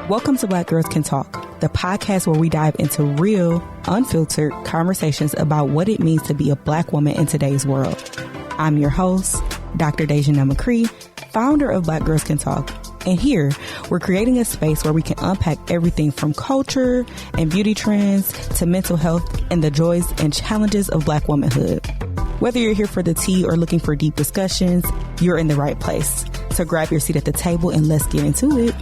Welcome to Black Girls Can Talk, the podcast where we dive into real, unfiltered conversations about what it means to be a Black woman in today's world. I'm your host, Dr. DaJaneil McCree, founder of Black Girls Can Talk. And here, we're creating a space where we can unpack everything from culture and beauty trends to mental health and the joys and challenges of Black womanhood. Whether you're here for the tea or looking for deep discussions, you're in the right place. So grab your seat at the table and let's get into it.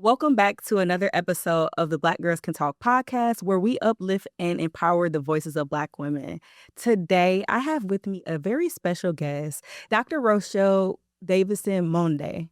Welcome back to another episode of the Black Girls Can Talk podcast, where we uplift and empower the voices of Black women. Today, I have with me a very special guest, Dr. Rochelle Davidson Mhonde.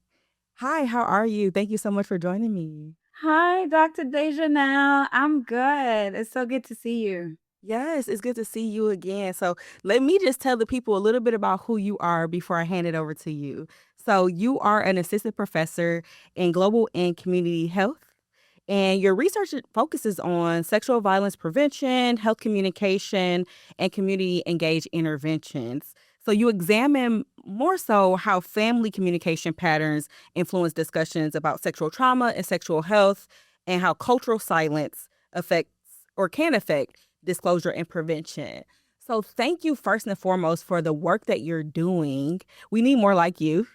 Hi, how are you? Thank you so much for joining me. Hi, Dr. DaJaneil. I'm good. It's so good to see you. Yes, it's good to see you again. So let me just tell the people a little bit about who you are before I hand it over to you. So you are an assistant professor in global and community health, and your research focuses on sexual violence prevention, health communication, and community engaged interventions. So you examine more so how family communication patterns influence discussions about sexual trauma and sexual health, and how cultural silence affects or can affect disclosure and prevention. So thank you first and foremost for the work that you're doing. We need more like you.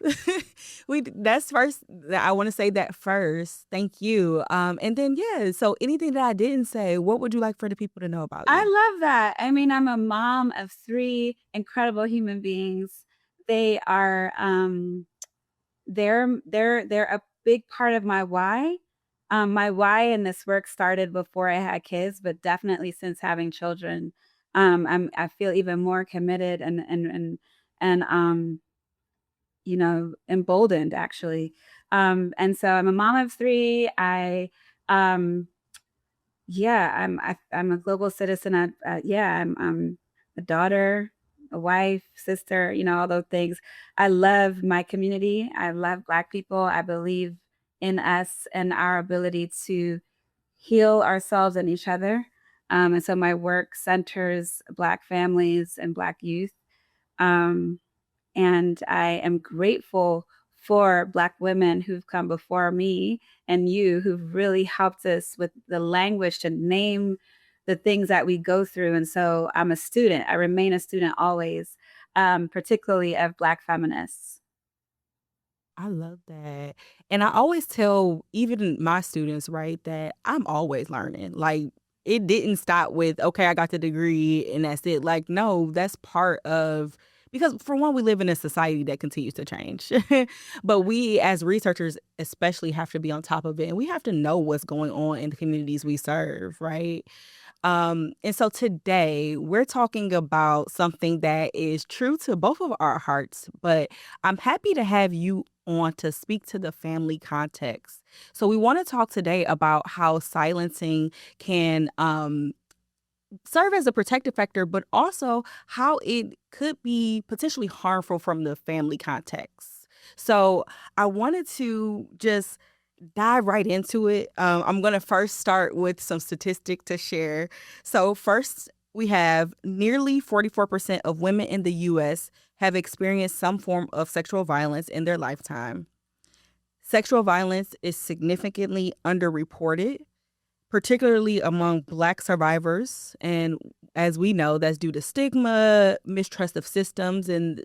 I want to say that first. Thank you. And then, so anything that I didn't say, what would you like for the people to know about you? I love that. I mean, I'm a mom of 3 incredible human beings. They are, they're a big part of my why. My why in this work started before I had kids, but definitely since having children. I feel even more committed and emboldened actually. And so I'm a mom of 3. I'm a global citizen. I'm a daughter, a wife, sister, all those things. I love my community. I love Black people. I believe in us and our ability to heal ourselves and each other. And so my work centers Black families and Black youth. And I am grateful for Black women who've come before me and you, who've really helped us with the language to name the things that we go through. And so I'm a student. I remain a student always, particularly of Black feminists. I love that. And I always tell even my students, right, that I'm always learning. Like, it didn't stop with, okay, I got the degree and that's it. Like, no, that's part of, because for one, we live in a society that continues to change. But we as researchers especially have to be on top of it. And we have to know what's going on in the communities we serve, right? And so today we're talking about something that is true to both of our hearts, but I'm happy to have you on to speak to the family context. So we want to talk today about how silencing can serve as a protective factor, but also how it could be potentially harmful from the family context. So I wanted to just dive right into it. I'm going to first start with some statistic to share. So first, we have nearly 44% of women in the U.S. have experienced some form of sexual violence in their lifetime. Sexual violence is significantly underreported, particularly among Black survivors. And as we know, that's due to stigma, mistrust of systems and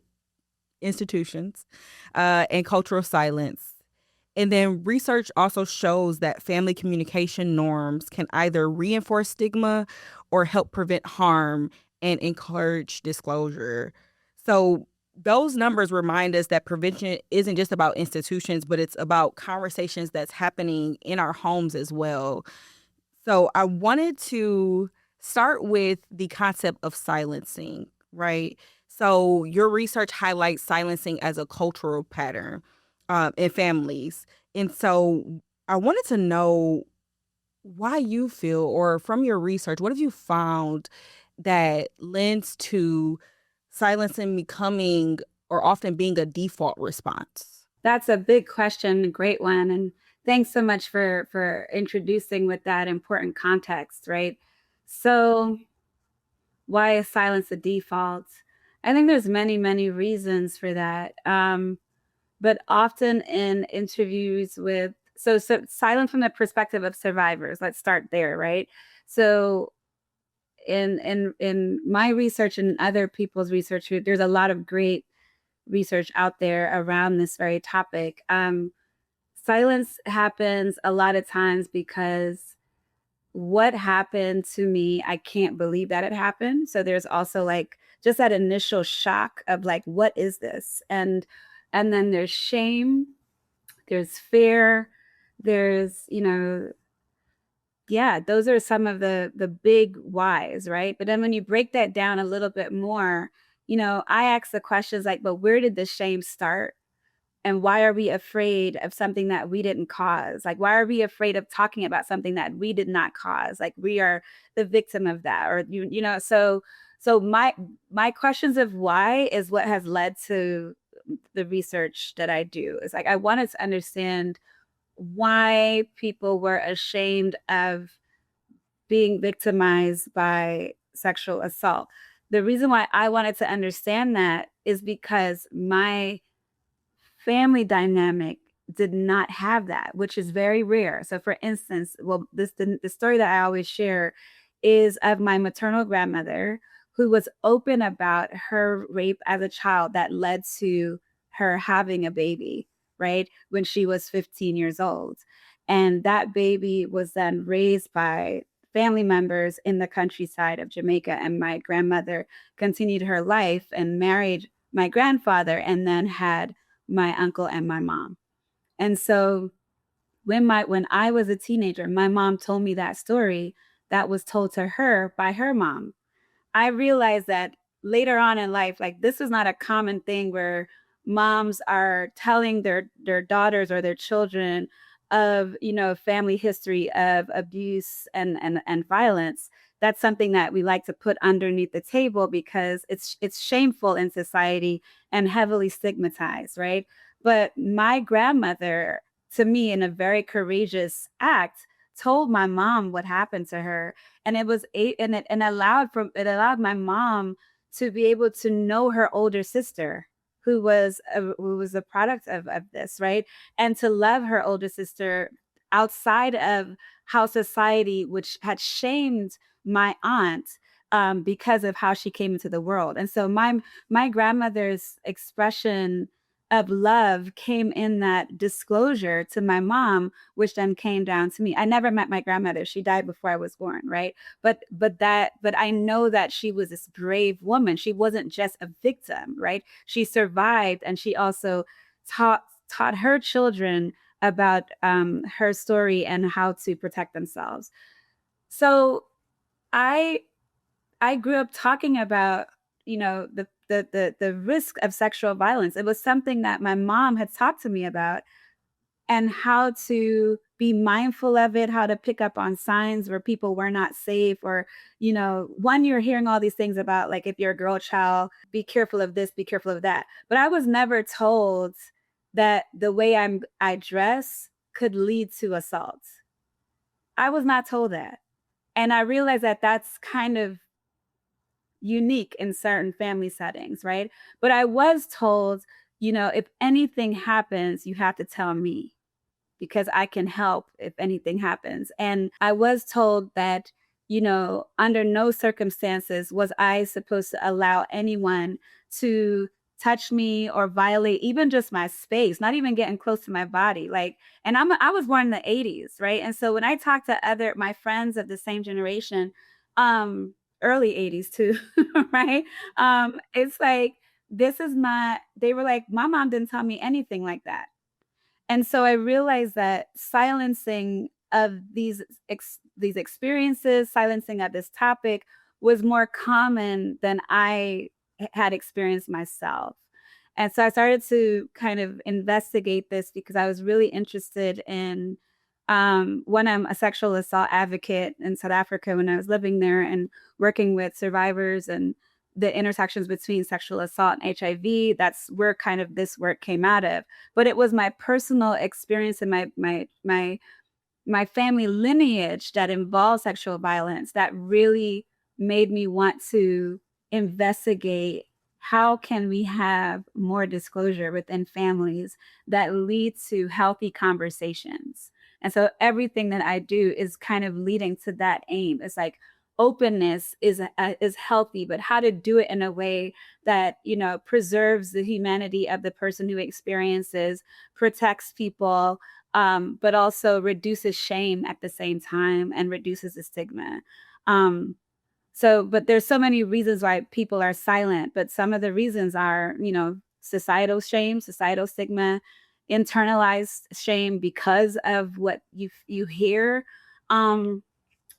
institutions, and cultural silence. And then research also shows that family communication norms can either reinforce stigma or help prevent harm and encourage disclosure. So those numbers remind us that prevention isn't just about institutions, but it's about conversations that's happening in our homes as well. So I wanted to start with the concept of silencing, right? So your research highlights silencing as a cultural pattern in families. And so I wanted to know why you feel, or from your research, what have you found that lends to silencing becoming or often being a default response? That's a big question, a great one. And thanks so much for introducing with that important context, right? So why is silence the default? I think there's many, many reasons for that. but often in interviews with, so silence from the perspective of survivors. Let's start there, right? So in my research and other people's research, there's a lot of great research out there around this very topic. Silence happens a lot of times because what happened to me, I can't believe that it happened. So there's also like just that initial shock of like, what is this? And then there's shame, there's fear, there's, yeah, those are some of the big whys, right? But then when you break that down a little bit more, I ask the questions like, but where did the shame start? And why are we afraid of something that we didn't cause? Like, why are we afraid of talking about something that we did not cause? Like, we are the victim of that, or so my questions of why is what has led to the research that I do. It's like I wanted to understand why people were ashamed of being victimized by sexual assault. The reason why I wanted to understand that is because my family dynamic did not have that, which is very rare. So, for instance, well, the story that I always share is of my maternal grandmother who was open about her rape as a child that led to her having a baby, right? When she was 15 years old. And that baby was then raised by family members in the countryside of Jamaica. And my grandmother continued her life and married my grandfather and then had my uncle and my mom. And so when I was a teenager, my mom told me that story that was told to her by her mom. I realized that later on in life, like this is not a common thing where moms are telling their daughters or their children of family history of abuse and violence. That's something that we like to put underneath the table because it's shameful in society and heavily stigmatized, right? But my grandmother, to me, in a very courageous act, told my mom what happened to her, and it allowed my mom to be able to know her older sister who was a product of this, right? And to love her older sister outside of how society, which had shamed my aunt because of how she came into the world. And so my grandmother's expression of love came in that disclosure to my mom, which then came down to me. I never met my grandmother. She died before I was born, right? But I know that she was this brave woman. She wasn't just a victim, right? She survived, and she also taught her children about her story and how to protect themselves. So I I grew up talking about, the risk of sexual violence. It was something that my mom had talked to me about, and how to be mindful of it, how to pick up on signs where people were not safe, or, one, you're hearing all these things about like if you're a girl child, be careful of this, be careful of that. But I was never told that the way I dress could lead to assault. I was not told that. And I realized that that's kind of unique in certain family settings, right? But I was told, if anything happens, you have to tell me because I can help if anything happens. And I was told that, under no circumstances was I supposed to allow anyone to touch me or violate even just my space, not even getting close to my body. Like, and I was born in the 80s, right? And so when I talk to other my friends of the same generation, early 80s too, right? It's like this is not, they were like, my mom didn't tell me anything like that. And so I realized that silencing of these experiences, silencing of this topic was more common than I had experienced myself. And so I started to kind of investigate this because I was really interested in when I'm a sexual assault advocate in South Africa when I was living there and working with survivors and the intersections between sexual assault and HIV. That's where kind of this work came out of. But it was my personal experience and my family lineage that involved sexual violence that really made me want to investigate how can we have more disclosure within families that lead to healthy conversations? And so everything that I do is kind of leading to that aim. It's like openness is healthy, but how to do it in a way that, you know, preserves the humanity of the person who experiences, protects people, but also reduces shame at the same time and reduces the stigma. Um, but there's so many reasons why people are silent, but some of the reasons are, you know, societal shame, societal stigma, internalized shame because of what you hear. Um,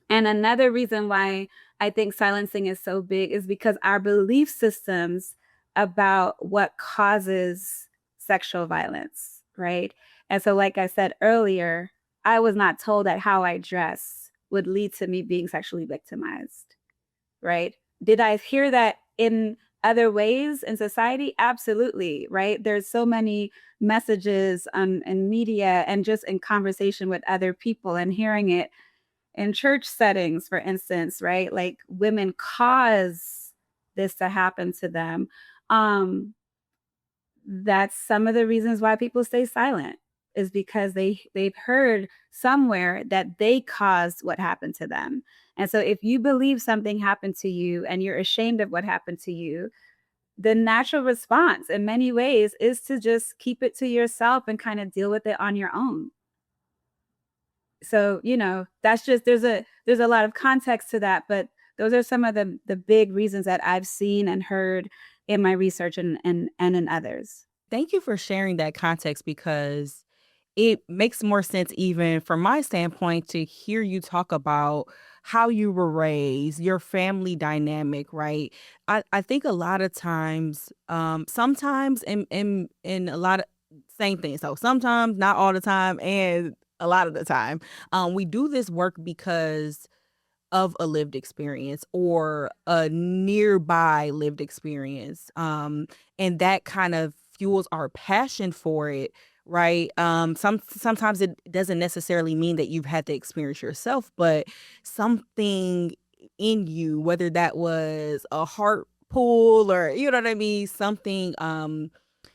and another reason why I think silencing is so big is because our belief systems about what causes sexual violence, right? And so, like I said earlier, I was not told that how I dress would lead to me being sexually victimized, right? Did I hear that in other ways in society? Absolutely, right? There's so many messages in media and just in conversation with other people and hearing it in church settings, for instance, right? Like women cause this to happen to them. Um, that's some of the reasons why people stay silent is because they've heard somewhere that they caused what happened to them. And so if you believe something happened to you and you're ashamed of what happened to you, the natural response in many ways is to just keep it to yourself and kind of deal with it on your own. So, you know, that's just there's a lot of context to that, but those are some of the big reasons that I've seen and heard in my research and in others. Thank you for sharing that context because it makes more sense even from my standpoint to hear you talk about how you were raised, your family dynamic, right? I think a lot of times, sometimes in a lot of same thing. So sometimes, not all the time, and a lot of the time, we do this work because of a lived experience or a nearby lived experience. And that kind of fuels our passion for it, right? Sometimes it doesn't necessarily mean that you've had the experience yourself, but something in you, whether that was a heart pull or you know what I mean, something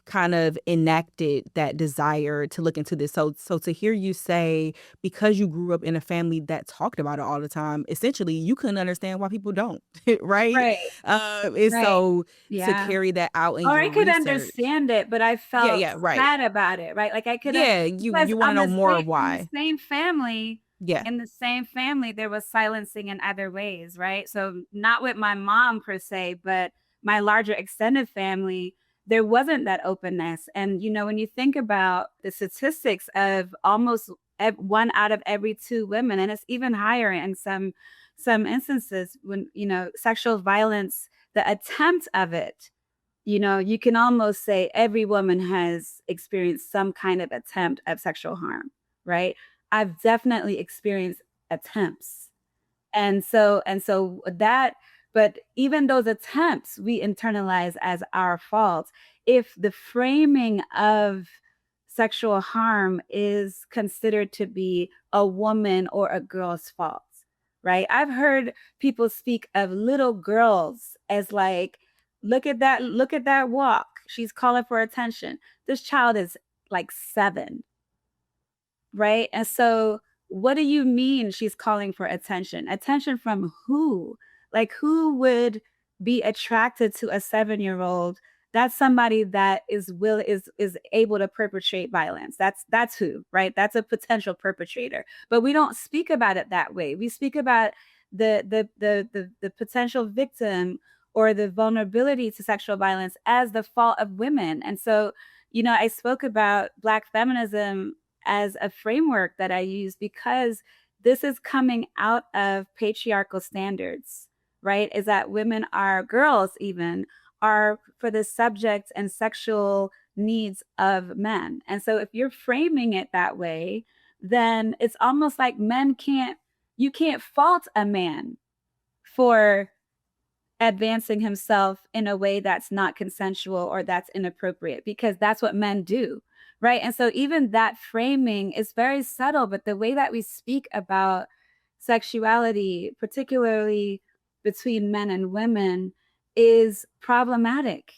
kind of enacted that desire to look into this. So to hear you say because you grew up in a family that talked about it all the time, essentially you couldn't understand why people don't, right? Right, And right. so to Yeah. carry that out in Or your I could research, understand it, but I yeah, felt yeah, right, sad about it, right? Like I could yeah, because you want to know more of in the why, same family, yeah. there was silencing in other ways, right? So not with my mom per se, but my larger extended family, there wasn't that openness. And you know, when you think about the statistics of almost one out of every two women, and it's even higher in some instances when you know sexual violence, the attempt of it, you know, you can almost say every woman has experienced some kind of attempt of sexual harm, right? I've definitely experienced attempts. And so that, but even those attempts we internalize as our fault if the framing of sexual harm is considered to be a woman or a girl's fault, right? I've heard people speak of little girls as like, look at that walk, she's calling for attention. This child is like 7, right? And so, what do you mean she's calling for attention? Attention from who? Like, who would be attracted to a 7-year-old? That's somebody that is able to perpetrate violence. That's who, right? That's a potential perpetrator. But we don't speak about it that way. We speak about the potential victim or the vulnerability to sexual violence as the fault of women. And so, you know, I spoke about Black feminism as a framework that I use because this is coming out of patriarchal standards, right? Is that women are girls, even are for the subject and sexual needs of men. And so if you're framing it that way, then it's almost like you can't fault a man for advancing himself in a way that's not consensual or that's inappropriate because that's what men do, right? And so even that framing is very subtle, but the way that we speak about sexuality, particularly between men and women, is problematic,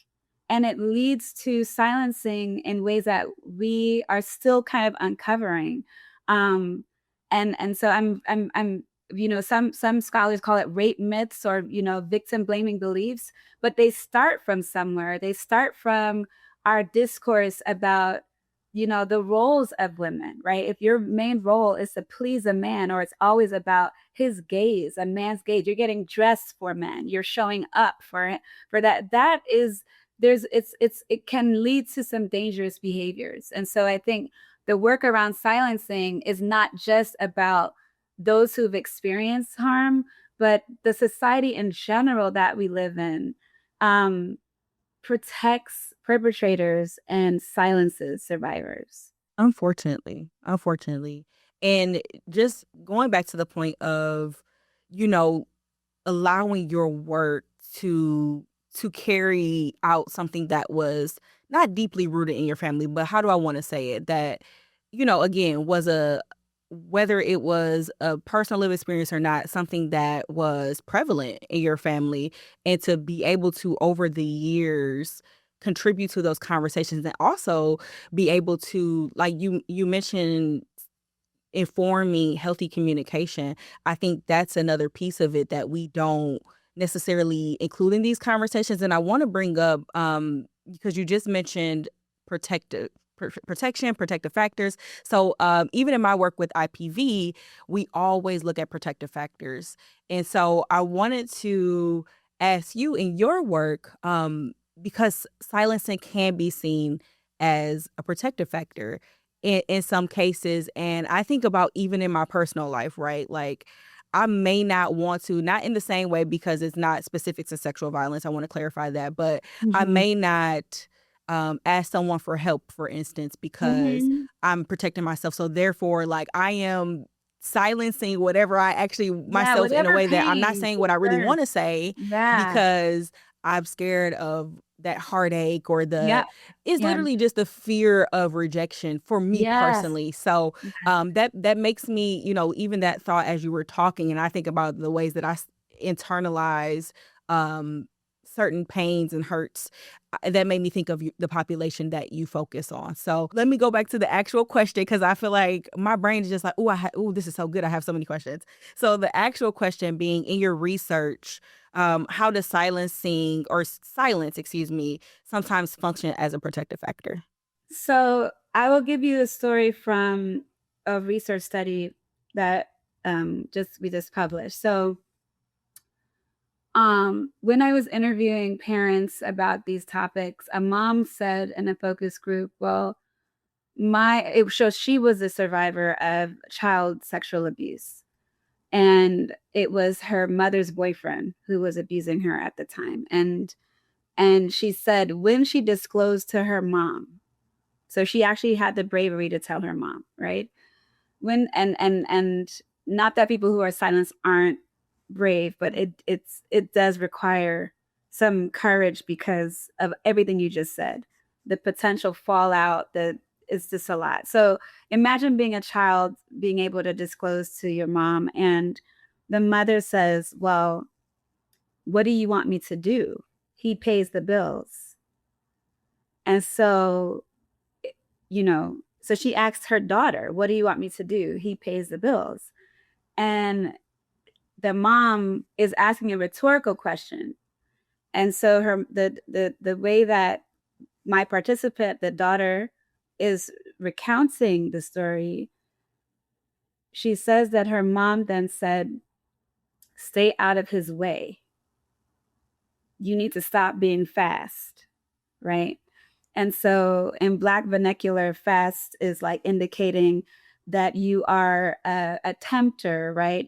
and it leads to silencing in ways that we are still kind of uncovering. Um, and so I'm some scholars call it rape myths, or victim blaming beliefs, but they start from somewhere. They start from our discourse about the roles of women, right? If your main role is to please a man, or it's always about his gaze, a man's gaze, you're getting dressed for men, you're showing up for it, for that. That is, it can lead to some dangerous behaviors. And so I think the work around silencing is not just about those who've experienced harm, but the society in general that we live in um, protects perpetrators and silences survivors. Unfortunately. And just going back to the point of, you know, allowing your work to carry out something that was not deeply rooted in your family, but how do I want to say it? That, again, was a whether it was a personal lived experience or not, something that was prevalent in your family, and to be able to over the years contribute to those conversations, and also be able to, like you mentioned, informing healthy communication. I think that's another piece of it that we don't necessarily include in these conversations. And I want to bring up, because you just mentioned protection, protective factors. So even in my work with IPV, we always look at protective factors. And so I wanted to ask you, in your work, because silencing can be seen as a protective factor in some cases. And I think about even in my personal life, right? Like, I may not want to, not in the same way because it's not specific to sexual violence. I want to clarify that. But I Mm-hmm. may not ask someone for help, for instance, because Mm-hmm. I'm protecting myself. So therefore, like, I am silencing whatever I actually Yeah, myself in a whatever way that I'm not pain saying is what I really there. want to say, Yeah. because I'm scared of that heartache, or Yeah. it's Yeah. literally just the fear of rejection for me Yes. personally. So that makes me, even that thought as you were talking, and I think about the ways that I internalize um, certain pains and hurts, that made me think of the population that you focus on. So let me go back to the actual question, because I feel like my brain is just like, oh, this is so good. I have so many questions. So the actual question being, in your research, how does silence, excuse me, sometimes function as a protective factor? So I will give you a story from a research study that just we just published. So when I was interviewing parents about these topics, a mom said in a focus group, well, it shows she was a survivor of child sexual abuse. And it was her mother's boyfriend who was abusing her at the time. And she said when she disclosed to her mom, so she actually had the bravery to tell her mom, right? When and not that people who are silenced aren't brave, but it does require some courage because of everything you just said. The potential fallout that is just a lot. So imagine being a child, being able to disclose to your mom, and the mother says, well, what do you want me to do? He pays the bills. And so, so she asked her daughter, what do you want me to do? He pays the bills. And the mom is asking a rhetorical question. And so the way that my participant, the daughter, is recounting the story, she says that her mom then said, stay out of his way. You need to stop being fast, right? And so in Black vernacular, fast is like indicating that you are a tempter, right?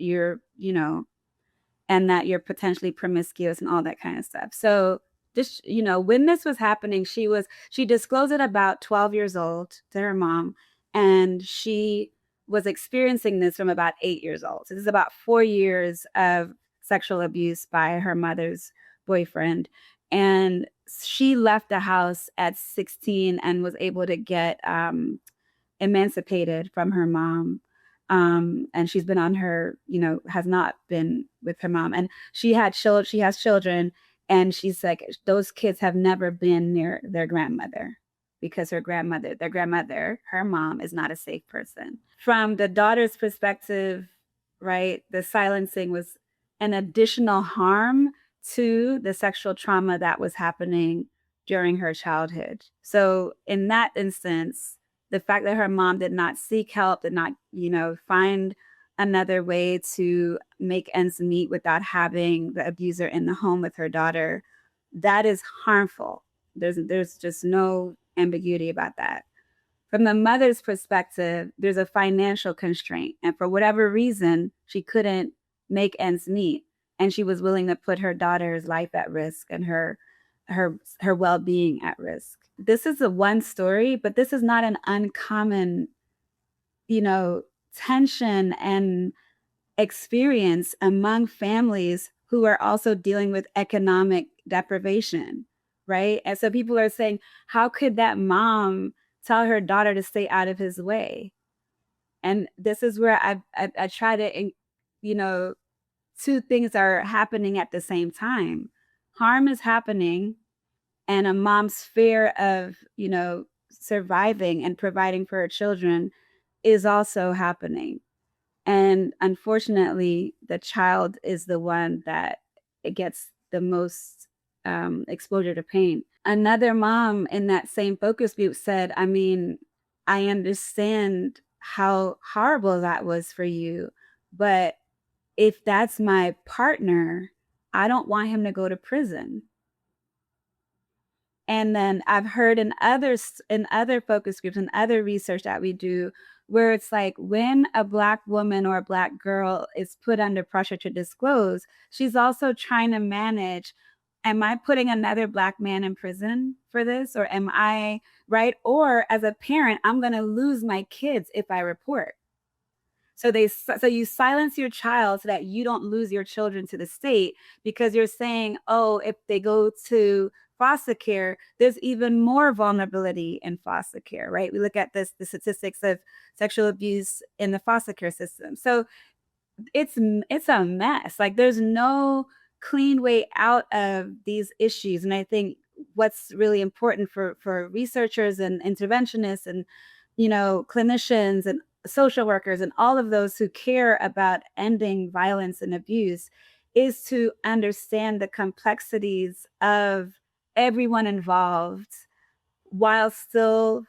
And that you're potentially promiscuous and all that kind of stuff. So this, when this was happening, she disclosed it about 12 years old to her mom, and she was experiencing this from about 8 years old. So this is about 4 years of sexual abuse by her mother's boyfriend. And she left the house at 16 and was able to get emancipated from her mom. And she's been on her, has not been with her mom. And she has children. And she's like, those kids have never been near their grandmother because their grandmother, her mom, is not a safe person. From the daughter's perspective, right, the silencing was an additional harm to the sexual trauma that was happening during her childhood. So in that instance, the fact that her mom did not seek help, did not, find another way to make ends meet without having the abuser in the home with her daughter, that is harmful. There's just no ambiguity about that. From the mother's perspective, there's a financial constraint. And for whatever reason, she couldn't make ends meet. And she was willing to put her daughter's life at risk and her well-being at risk. This is a one story, but this is not an uncommon, tension and experience among families who are also dealing with economic deprivation, right? And so people are saying, how could that mom tell her daughter to stay out of his way? And this is where I try to, two things are happening at the same time. Harm is happening, and a mom's fear of, surviving and providing for her children is also happening. And unfortunately, the child is the one that it gets the most exposure to pain. Another mom in that same focus group said, I mean, I understand how horrible that was for you, but if that's my partner, I don't want him to go to prison. And then I've heard in other focus groups and other research that we do, where it's like when a Black woman or a Black girl is put under pressure to disclose, she's also trying to manage, am I putting another Black man in prison for this? Or am I, right? Or as a parent, I'm going to lose my kids if I report. So you silence your child so that you don't lose your children to the state, because you're saying, oh, if they go to foster care, there's even more vulnerability in foster care, right? We look at the statistics of sexual abuse in the foster care system. So it's a mess. Like there's no clean way out of these issues. And I think what's really important for researchers and interventionists and clinicians and social workers and all of those who care about ending violence and abuse is to understand the complexities of everyone involved while still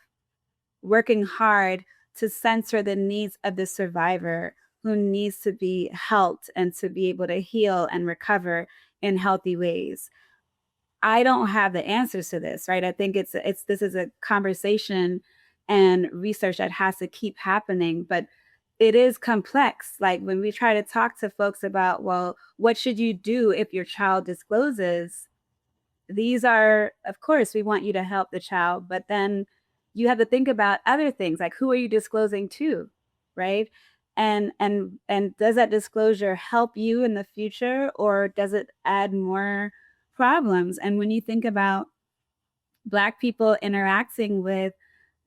working hard to censor the needs of the survivor who needs to be helped and to be able to heal and recover in healthy ways. I don't have the answers to this, right? I think this is a conversation and research that has to keep happening, but it is complex. Like when we try to talk to folks about, well, what should you do if your child discloses? These are, of course, we want you to help the child, but then you have to think about other things, like who are you disclosing to, right? And does that disclosure help you in the future, or does it add more problems? And when you think about Black people interacting with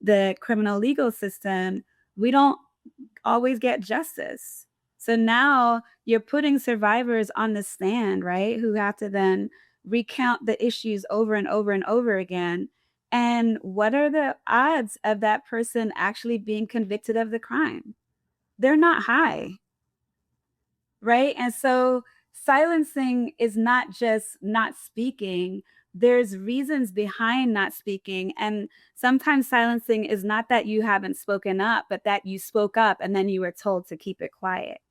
the criminal legal system, we don't always get justice. So now you're putting survivors on the stand, right? Who have to then recount the issues over and over and over again. And what are the odds of that person actually being convicted of the crime? They're not high, right? And so silencing is not just not speaking. There's reasons behind not speaking. And sometimes silencing is not that you haven't spoken up, but that you spoke up and then you were told to keep it quiet.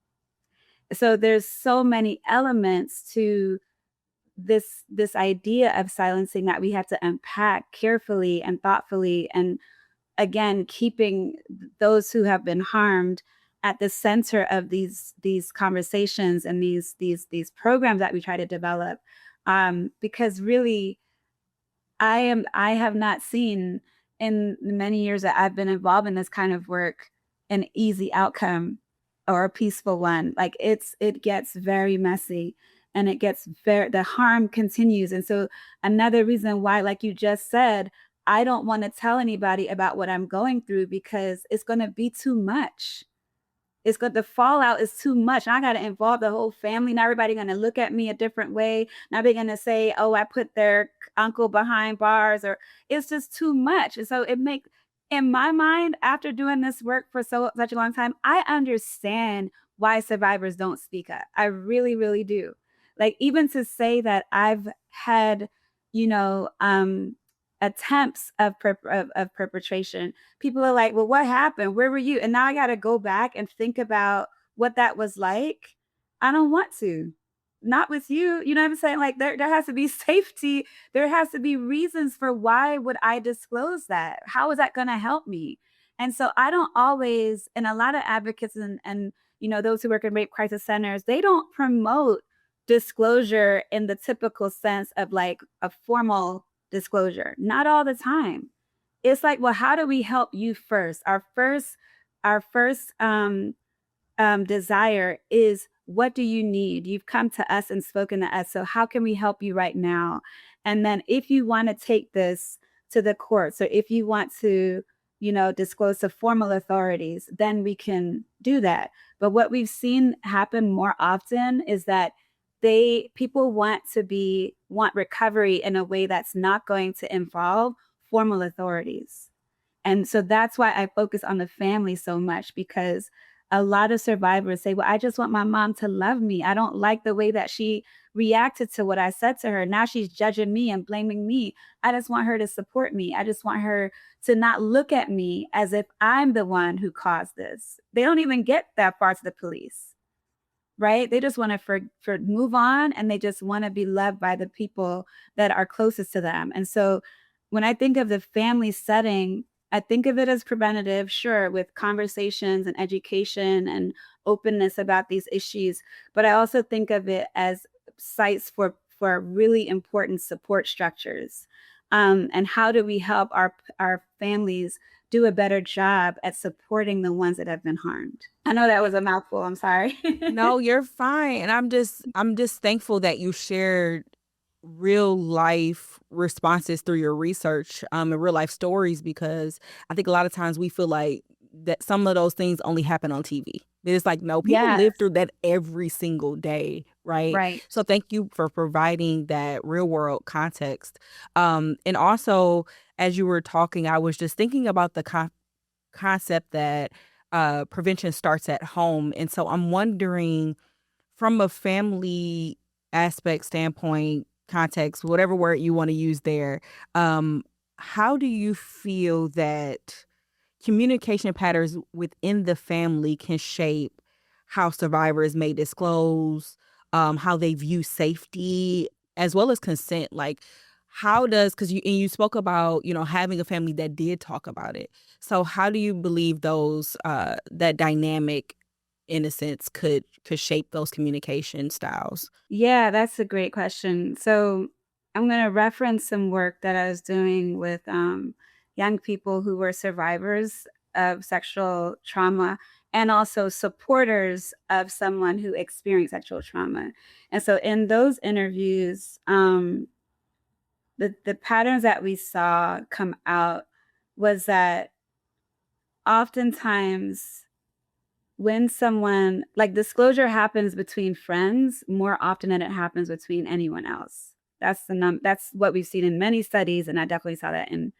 So there's so many elements to this idea of silencing that we have to unpack carefully and thoughtfully, and again keeping those who have been harmed at the center of these conversations and these programs that we try to develop, because really I have not seen in the many years that I've been involved in this kind of work an easy outcome or a peaceful one. Like it gets very messy, and the harm continues. And so another reason why, like you just said, I don't want to tell anybody about what I'm going through, because it's going to be too much. It's good. The fallout is too much. I got to involve the whole family. Now everybody going to look at me a different way. Now they're going to say, "Oh, I put their uncle behind bars," or it's just too much. And so it makes, in my mind, after doing this work for such a long time, I understand why survivors don't speak up. I really, really do. Like, even to say that I've had, you know, attempts of perpetration, people are like, well, what happened? Where were you? And now I got to go back and think about what that was like. I don't want to. Not with you. You know what I'm saying? Like, there has to be safety. There has to be reasons for why would I disclose that? How is that going to help me? And so I don't always, and a lot of advocates and those who work in rape crisis centers, they don't promote disclosure in the typical sense of like a formal disclosure. Not all the time. It's like, well, how do we help you first? Our first desire is, what do you need? You've come to us and spoken to us. So how can we help you right now? And then if you want to take this to the courts, or if you want to, disclose to formal authorities, then we can do that. But what we've seen happen more often is that people want recovery in a way that's not going to involve formal authorities. And so that's why I focus on the family so much, because a lot of survivors say, well, I just want my mom to love me. I don't like the way that she reacted to what I said to her. Now she's judging me and blaming me. I just want her to support me. I just want her to not look at me as if I'm the one who caused this. They don't even get that far to the police, right? They just want to move on, and they just want to be loved by the people that are closest to them. And so when I think of the family setting, I think of it as preventative, sure, with conversations and education and openness about these issues. But I also think of it as sites for really important support structures. And how do we help our families do a better job at supporting the ones that have been harmed? I know that was a mouthful. I'm sorry. No, you're fine. And I'm just thankful that you shared real life responses through your research and real life stories, because I think a lot of times we feel like that some of those things only happen on TV. But it's like, no, people Yes, live through that every single day, right? right. So thank you for providing that real world context. And also, as you were talking, I was just thinking about the concept that prevention starts at home. And so I'm wondering, from a family aspect standpoint, context, whatever word you want to use there, um, how do you feel that communication patterns within the family can shape how survivors may disclose, how they view safety, as well as consent? Like, how does, because you spoke about, having a family that did talk about it. So how do you believe those that dynamic, in a sense, could shape those communication styles? Yeah, that's a great question. So I'm going to reference some work that I was doing with young people who were survivors of sexual trauma, and also supporters of someone who experienced sexual trauma. And so in those interviews, the patterns that we saw come out was that oftentimes, when someone, like, disclosure happens between friends more often than it happens between anyone else. That's what we've seen in many studies, and I definitely saw that in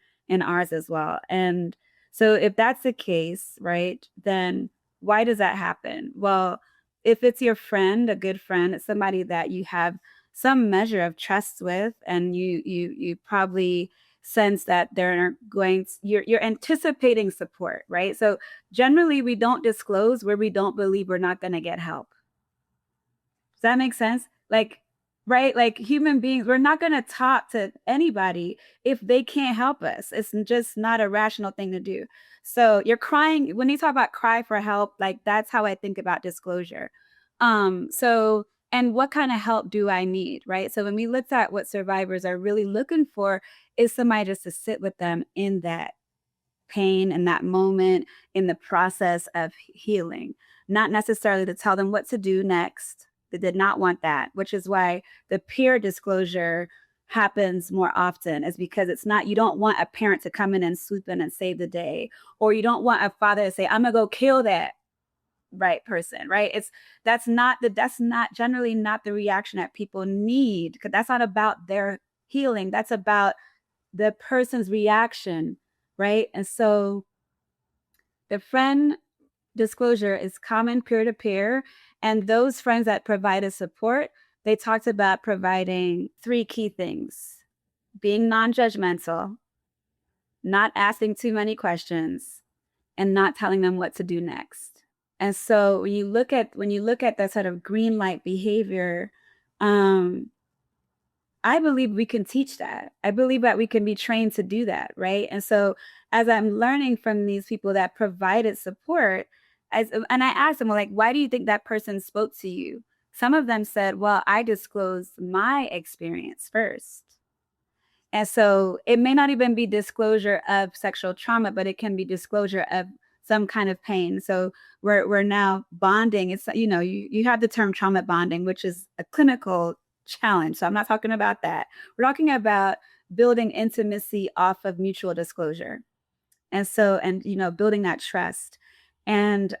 ours as well. And so if that's the case, right, then why does that happen? Well, if it's your friend, a good friend, it's somebody that you have some measure of trust with, and you probably sense that they're you're anticipating support, right? So generally, we don't disclose where we don't believe we're not going to get help. Does that make sense? Like, right? Like, human beings, we're not going to talk to anybody if they can't help us. It's just not a rational thing to do. So you're crying when you talk about cry for help, like, that's how I think about disclosure. So, and what kind of help do I need, right? So when we looked at what survivors are really looking for, is somebody just to sit with them in that pain and that moment, in the process of healing, not necessarily to tell them what to do next. They did not want that, which is why the peer disclosure happens more often, is because it's not, you don't want a parent to come in and swoop in and save the day, or you don't want a father to say, I'm gonna go kill that. right person, right? That's not generally not the reaction that people need, because that's not about their healing. That's about the person's reaction, right? And so the friend disclosure is common peer to peer. And those friends that provided support, they talked about providing three key things: being non judgmental, not asking too many questions, and not telling them what to do next. And so when you look at that sort of green light behavior, um, I believe we can teach that. I believe that we can be trained to do that, right? And so as I'm learning from these people that provided support, and I asked them, like, why do you think that person spoke to you? Some of them said, well, I disclosed my experience first. And so it may not even be disclosure of sexual trauma, but it can be disclosure of some kind of pain. So we're now bonding. It's, you have the term trauma bonding, which is a clinical challenge. So I'm not talking about that. We're talking about building intimacy off of mutual disclosure. And so, and building that trust. And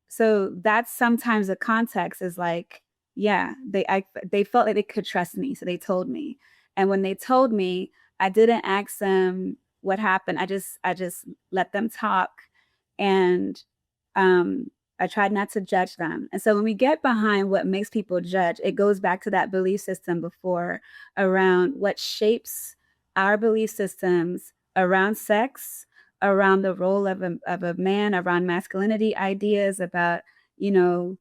so that's sometimes the context is like, yeah, they felt like they could trust me, so they told me. And when they told me, I didn't ask them what happened. I just let them talk, and um, I tried not to judge them. And so when we get behind what makes people judge, it goes back to that belief system before, around what shapes our belief systems around sex, around the role of a man, around masculinity ideas about, you know,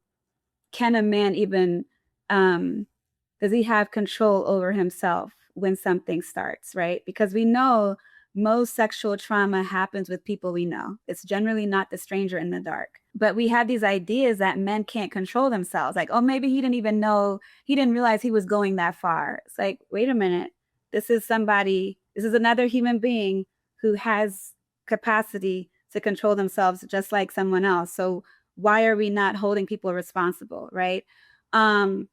can a man even, um, does he have control over himself when something starts, right? Because we know most sexual trauma happens with people we know. It's generally not the stranger in the dark. But we have these ideas that men can't control themselves. Like, oh, maybe he didn't realize he was going that far. It's like, wait a minute. This is another human being who has capacity to control themselves just like someone else. So why are we not holding people responsible, right? Um,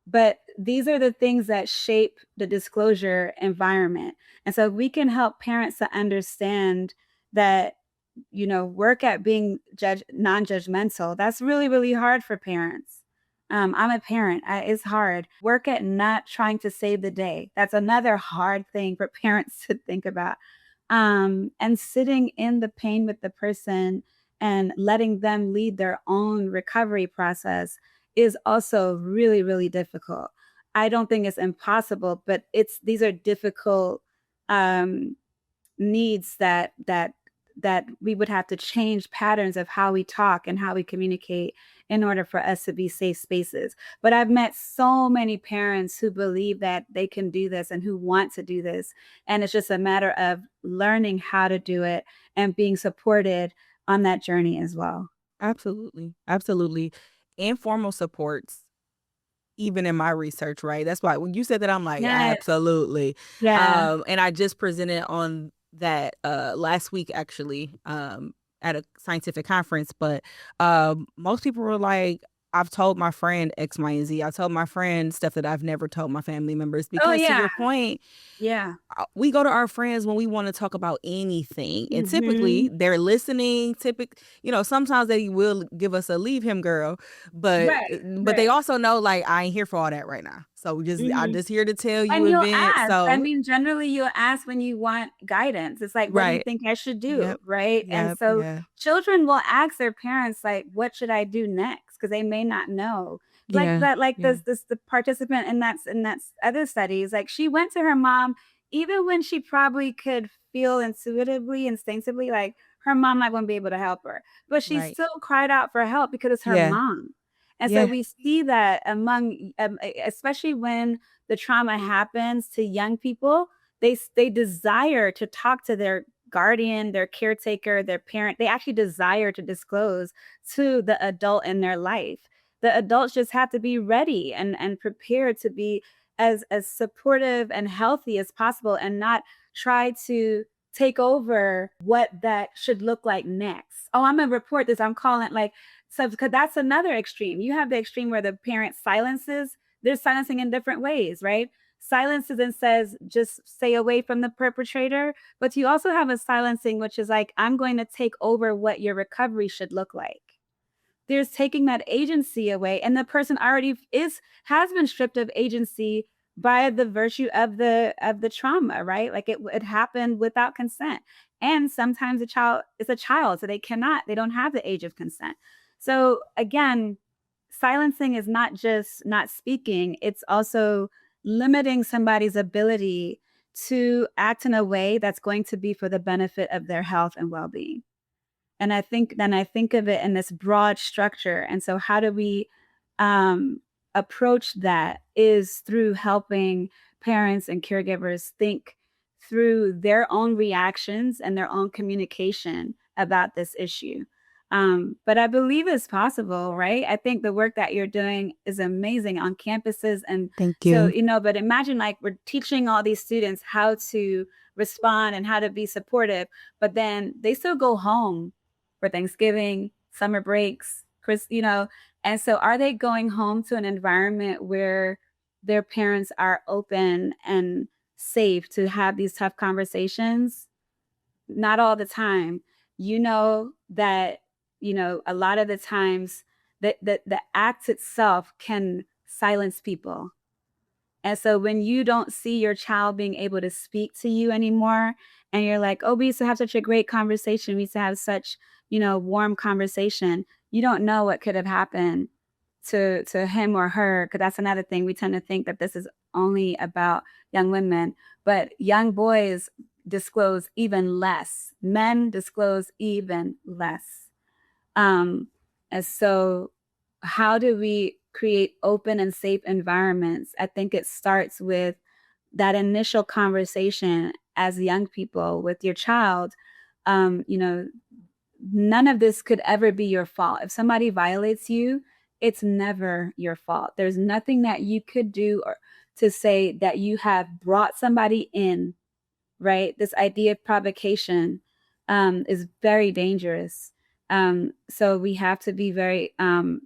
but these are the things that shape the disclosure environment. And so we can help parents to understand that, work at being non-judgmental. That's really, really hard for parents. I'm a parent. It's hard. Work at not trying to save the day. That's another hard thing for parents to think about. And sitting in the pain with the person and letting them lead their own recovery process is also really, really difficult. I don't think it's impossible, but these are difficult um, needs that we would have to change patterns of how we talk and how we communicate in order for us to be safe spaces. But I've met so many parents who believe that they can do this and who want to do this. And it's just a matter of learning how to do it and being supported on that journey as well. Absolutely. Absolutely. Informal supports, even in my research, right? That's why when you said that, I'm like, Yes. absolutely. Yeah. And I just presented on that last week actually, at a scientific conference. But most people were like, I've told my friend X, Y, and Z. I told my friend stuff that I've never told my family members, Oh, because to yeah. your point, Yeah. we go to our friends when we want to talk about anything, and Hmm. typically they're listening. Sometimes they will give us a leave him girl, but Right. they Right. also know, like, I ain't here for all that right now, so I'm Hmm. just here to tell you And you'll event. ask. I So mean, generally, you'll ask when you want guidance. It's like, what do you right. think I should do? Yep. Right. And Yep. so Yeah. children will ask their parents, like, what should I do next? Because they may not know. Like Yeah. that, like Yeah. the participant in that other studies, like she went to her mom, even when she probably could feel intuitively, instinctively, like her mom not going to be able to help her. But she Right. still cried out for help because it's her Yeah. mom. And so Yeah. we see that among, especially when the trauma happens to young people, they desire to talk to their guardian, their caretaker, their parent. They actually desire to disclose to the adult in their life. The adults just have to be ready and prepared to be as supportive and healthy as possible, and not try to take over what that should look like next. Oh, I'm gonna report this. I'm calling, like, so, because that's another extreme. You have the extreme where the parent silences, they're silencing in different ways, right? silences and says, just stay away from the perpetrator. But you also have a silencing, which is like, I'm going to take over what your recovery should look like. There's taking that agency away, and the person already has been stripped of agency by the virtue of the trauma, right? Like it happened without consent. And sometimes a child is a child, so they don't have the age of consent. So again, silencing is not just not speaking, it's also limiting somebody's ability to act in a way that's going to be for the benefit of their health and well-being. And I think of it in this broad structure. And so how do we approach that is through helping parents and caregivers think through their own reactions and their own communication about this issue. But I believe it's possible, right? I think the work that you're doing is amazing on campuses. And Thank so, you. but imagine like we're teaching all these students how to respond and how to be supportive, but then they still go home for Thanksgiving, summer breaks, and so are they going home to an environment where their parents are open and safe to have these tough conversations? Not all the time. You know that, a lot of the times that the act itself can silence people. And so when you don't see your child being able to speak to you anymore, and you're like, oh, we used to have such a great conversation. We used to have such, warm conversation. You don't know what could have happened to him or her. Because that's another thing. We tend to think that this is only about young women, but young boys disclose even less. Men disclose even less. And so how do we create open and safe environments? I think it starts with that initial conversation as young people with your child. None of this could ever be your fault. If somebody violates you, it's never your fault. There's nothing that you could do or to say that you have brought somebody in, right? This idea of provocation is very dangerous. So we have to be very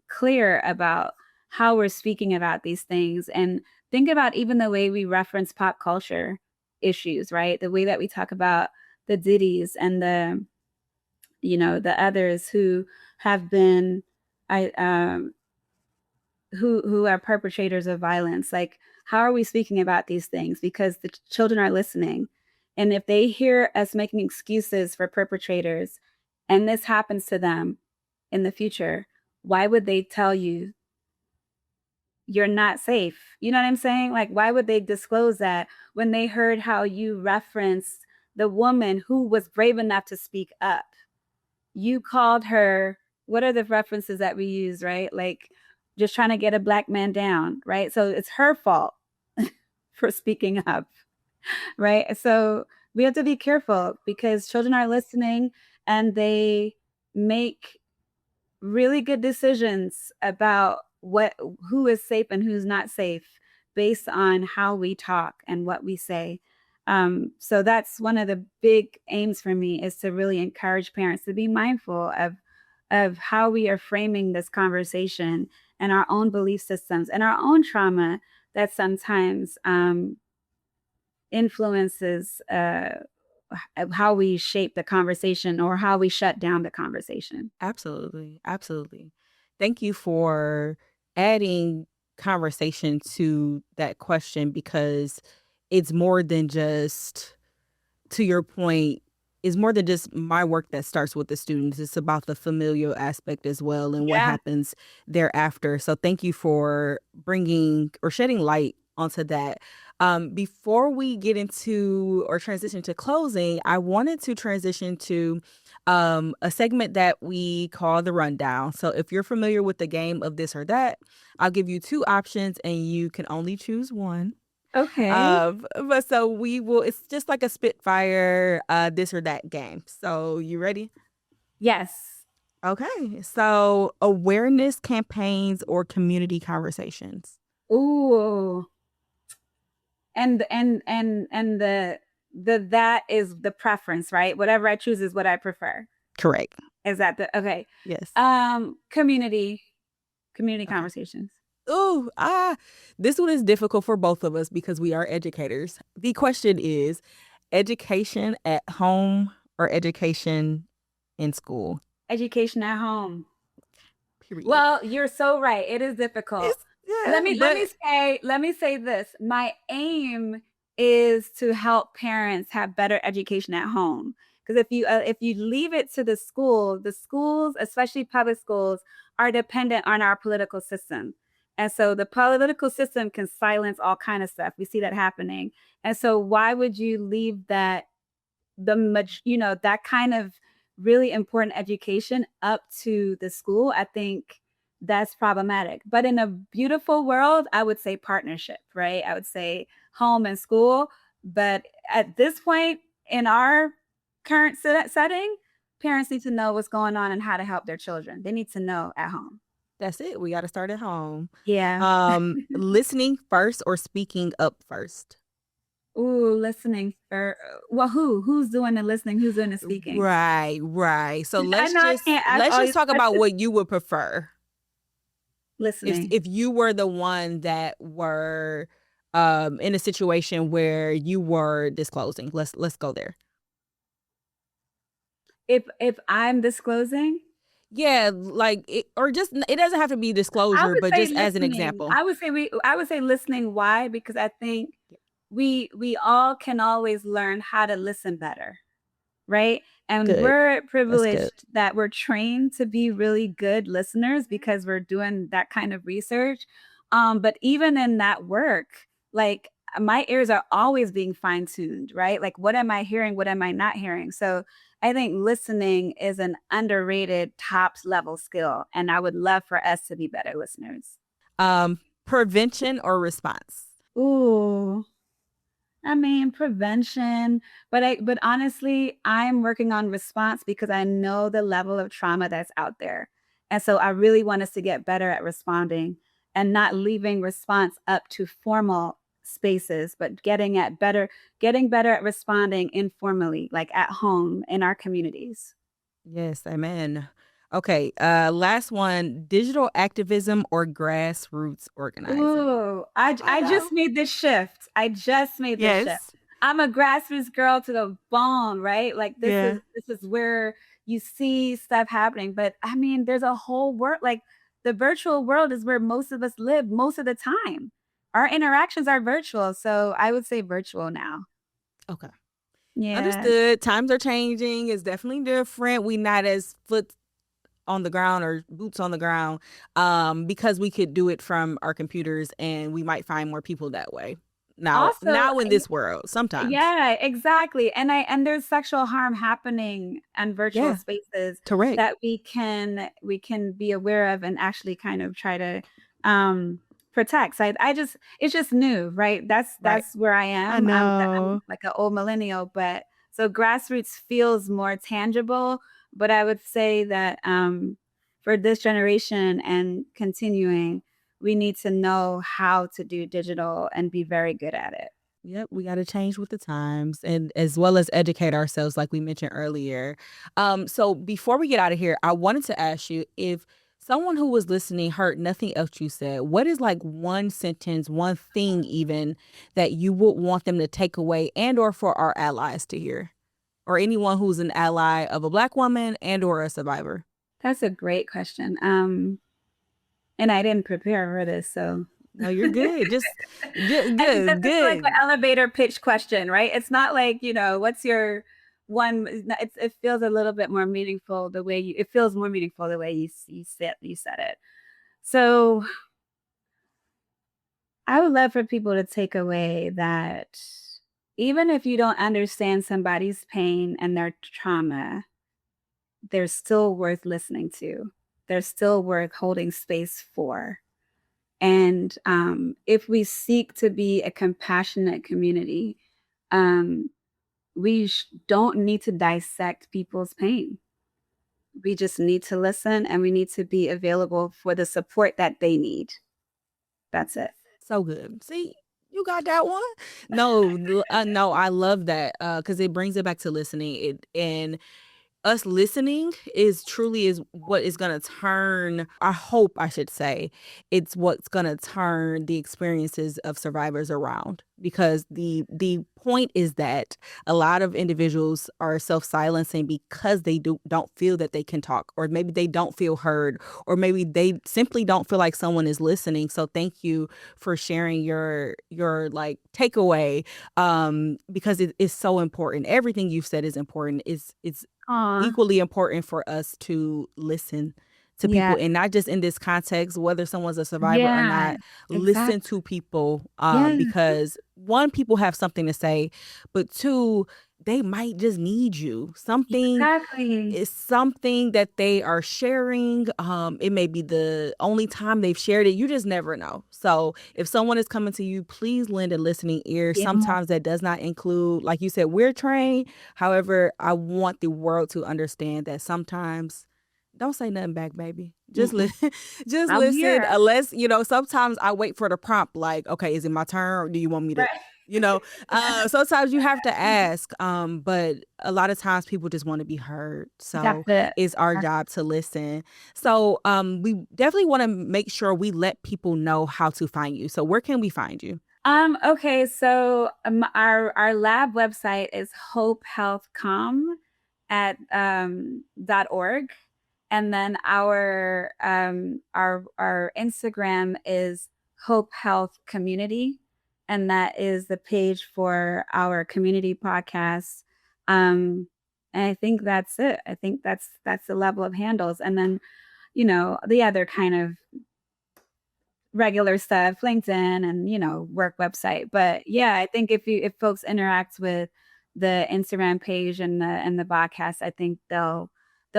clear about how we're speaking about these things, and think about even the way we reference pop culture issues, right? The way that we talk about the Diddy's and the others who have been I who are perpetrators of violence. Like, how are we speaking about these things? Because the children are listening. And if they hear us making excuses for perpetrators and this happens to them in the future, why would they tell you you're not safe? You know what I'm saying? Like, why would they disclose that when they heard how you referenced the woman who was brave enough to speak up? You called her, what are the references that we use, right? Like, just trying to get a black man down, right? So it's her fault for speaking up, right? So we have to be careful because children are listening and they make really good decisions about who is safe and who's not safe based on how we talk and what we say. So that's one of the big aims for me, is to really encourage parents to be mindful of how we are framing this conversation and our own belief systems and our own trauma that sometimes influences how we shape the conversation or how we shut down the conversation. Absolutely. Absolutely. Thank you for adding conversation to that question, because it's more than just, to your point, is more than just my work that starts with the students. It's about the familial aspect as well and what Yeah. happens thereafter. So thank you for bringing or shedding light onto that. Before we get into or transition to closing, I wanted to transition to a segment that we call the rundown. So if you're familiar with the game of this or that, I'll give you two options and you can only choose one. Okay. But so we will, it's just like a Spitfire, this or that game. So you ready? Yes. Okay. So awareness campaigns or community conversations. Ooh. And the that is the preference, right? Whatever I choose is what I prefer. Correct. Is that the okay? Yes. Community Okay. conversations. Ooh, this one is difficult for both of us because we are educators. The question is education at home or education in school? Education at home. Period. Well, you're so right. It is difficult. It's yeah, but Let me say this. My aim is to help parents have better education at home. Because if you leave it to the schools, especially public schools, are dependent on our political system. And so the political system can silence all kind of stuff. We see that happening. And so why would you leave that kind of really important education up to the school? I think that's problematic. But in a beautiful world, I would say partnership, right? I would say home and school. But at this point in our current setting, parents need to know what's going on and how to help their children. They need to know at home. that's it. We got to start at home. Yeah. Listening first or speaking up first? Ooh, listening for well, who's doing the listening? Who's doing the speaking? Right. So I know I can't ask let's all just these talk about questions. what you would prefer Listening. if you were the one that were in a situation where you were disclosing. Let's go there. If I'm disclosing, Yeah, like or just it doesn't have to be I disclosure, would but say just as an listening. example. I would say listening. Why? Because I think we all can always learn how to listen better, right? And Good. we're That's good. privileged that we're trained to be really good listeners because we're doing that kind of research. But even in that work, like my ears are always being fine tuned, right? Like, what am I hearing? What am I not hearing? So I think listening is an underrated tops level skill. And I would love for us to be better listeners. Prevention or response? Ooh, I mean, prevention, but honestly, I'm working on response because I know the level of trauma that's out there. And so I really want us to get better at responding and not leaving response up to formal spaces, but getting better at responding informally, like at home in our communities. Yes, amen. Okay, last one, digital activism or grassroots organizing? Ooh, I I know. just made this shift. I just made this shift. Yes. I'm a grassroots girl to the bone, right? Like Yeah. this is where you see stuff happening. But I mean, there's a whole world like the virtual world is where most of us live most of the time. Our interactions are virtual. So I would say virtual now. Okay. Yeah. Understood. Times are changing. It's definitely different. We not as foot on the ground or boots on the ground because we could do it from our computers and we might find more people that way. Also, Now in this world, sometimes. yeah, exactly. And there's sexual harm happening in virtual Yeah, spaces correct. that we can be aware of and actually kind of try to um protect. So I just it's just new, right? Right. That's where I I am. I'm know. like an old millennial, but so grassroots feels more tangible, but I would say that for this generation and continuing, we need to know how to do digital and be very good at it. Yep, we got to change with the times and as well as educate ourselves, like we mentioned earlier. So before we get out of here, I wanted to ask you if someone who was listening heard nothing else you said, what is like one sentence, one thing even that you would want them to take away and or for our allies to hear, or anyone who's an ally of a Black woman and or a survivor? That's a great question. And I didn't prepare for this, so No, you're good. Just good, I think good, this is like an good. elevator pitch question, right? It's not like, what's your one it feels a little bit more meaningful the way it feels more meaningful the way you said it. So, I would love for people to take away that even if you don't understand somebody's pain and their trauma, they're still worth listening to. They're still worth holding space for. And if we seek to be a compassionate community, um, we don't need to dissect people's pain. We just need to listen and we need to be available for the support that they need. That's it. So good. See, you got that one. No, no, I love that because it brings it back to listening. us listening is what is going to turn, I hope I should say, it's what's going to turn the experiences of survivors around. Because the point is that a lot of individuals are self-silencing because they don't feel that they can talk, or maybe they don't feel heard, or maybe they simply don't feel like someone is listening. So thank you for sharing your like takeaway, because it is so important. Everything you've said is important. It's Aw, equally important for us to listen to yeah, people, and not just in this context, whether someone's a survivor or yeah, not. Listen exactly. to people, Yeah, because one, people have something to say, but two, they might just need you. Something exactly. is something that they are sharing. It may be the only time they've shared it. You just never know. So if someone is coming to you, please lend a listening ear. Yeah, more. Sometimes that does not include, like you said, we're trained. However, I want the world to understand that sometimes don't say nothing back, baby. Just Mm-mm. listen. Just I'm listen. here. Unless, sometimes I wait for the prompt, like, okay, is it my turn, or do you want me to, Right. you know, Yeah, sometimes you have to ask. But a lot of times people just want to be heard. that's So it. it's our That's job to listen. So we definitely want to make sure we let people know how to find you. So where can we find you? Okay, so our lab website is hopehealthcom at .org, and then our Instagram is Hope Health Community, and that is the page for our community podcast. And I think that's it. I think that's the level of handles, and then the other kind of regular stuff, LinkedIn and, work website. But yeah, I think if folks interact with the Instagram page and the podcast, I think they'll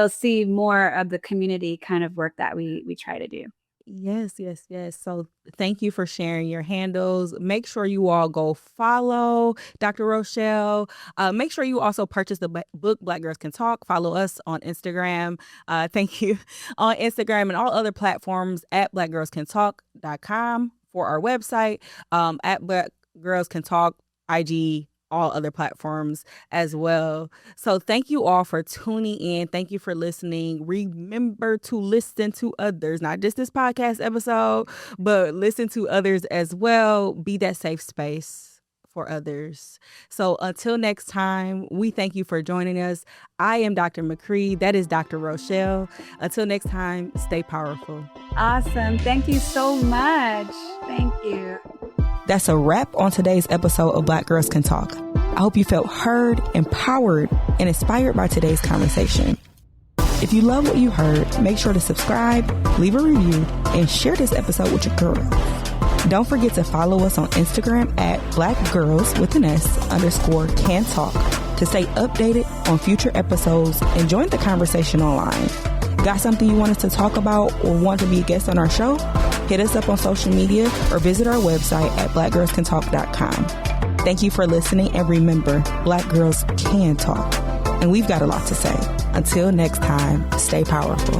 see more of the community kind of work that we try to do. Yes, yes, yes. So thank you for sharing your handles. Make sure you all go follow Dr. Rochelle. Make sure you also purchase the book Black Girls Can Talk. Follow us on Instagram. Thank you on Instagram and all other platforms at blackgirlscantalk.com for our website, at Black Girls Can Talk, IG, all other platforms as well. So thank you all for tuning in. Thank you for listening. Remember to listen to others, not just this podcast episode, but listen to others as well. Be that safe space for others. So until next time, we thank you for joining us. I am Dr. McCree. That is Dr. Rochelle. Until next time, stay powerful. Awesome. Thank you so much. Thank you. That's a wrap on today's episode of Black Girls Can Talk. I hope you felt heard, empowered, and inspired by today's conversation. If you love what you heard, make sure to subscribe, leave a review, and share this episode with your girls. Don't forget to follow us on Instagram at blackgirls_can talk to stay updated on future episodes and join the conversation online. Got something you want us to talk about or want to be a guest on our show? Hit us up on social media or visit our website at blackgirlscantalk.com. Thank you for listening, and remember, Black girls can talk, and we've got a lot to say. Until next time, stay powerful.